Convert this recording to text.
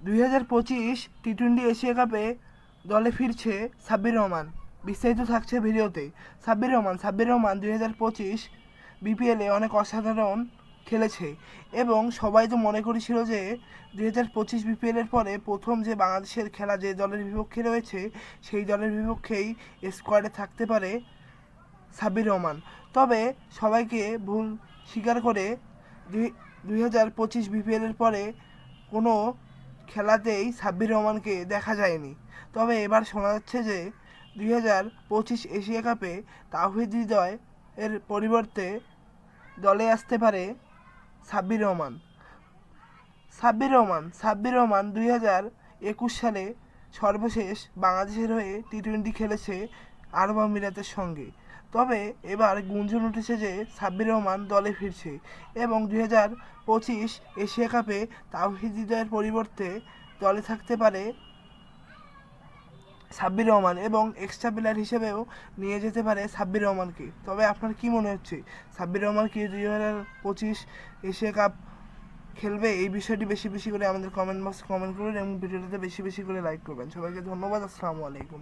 2025 টি-20 Asia কাপে দলে ফিরছে সাব্বির রহমান। বিস্তারিত থাকছে ভিডিওতে। সাব্বির রহমান 2025 বিপিএলে অনেক অসাধারণ খেলেছে এবং সবাই তো মনে করেছিল যে 2025 বিপিএলের পরে প্রথম যে বাংলাদেশের খেলা যে দলের বিপক্ষে রয়েছে সেই দলের বিপক্ষেই স্কোয়াডে থাকতে পারে সাব্বির রহমান। তবে সবাইকে ভুল স্বীকার করে 2025 বিপিএলের পরে কোনো খেলাতেই সাব্বির রহমানকে দেখা যায়নি। তবে এবার শোনা যাচ্ছে যে 2025 এশিয়া কাপে তাওহিদ হৃদয় এর পরিবর্তে দলে আসতে পারে সাব্বির রহমান। সাব্বির রহমান 2021 সালে সর্বশেষ বাংলাদেশের হয়ে টি-20 খেলেছে আরব আমিরাতের সঙ্গে। তবে এবার গুঞ্জন উঠেছে যে সাব্বির রহমান দলে ফিরছে এবং 2025 এশিয়া কাপে তাওহিদ হৃদয়ের পরিবর্তে দলে থাকতে পারে সাব্বির রহমান এবং এক্সট্রা প্লেয়ার হিসেবেও নিয়ে যেতে পারে সাব্বির রহমানকে। তবে আপনার কি মনে হচ্ছে, সাব্বির রহমান কি 2025 এশিয়া কাপ খেলবে? এই বিষয়টি বেশি বেশি করে আমাদের কমেন্ট বক্সে কমেন্ট করুন এবং ভিডিওটাতে বেশি বেশি করে লাইক করবেন। সবাইকে ধন্যবাদ। আসসালামু আলাইকুম।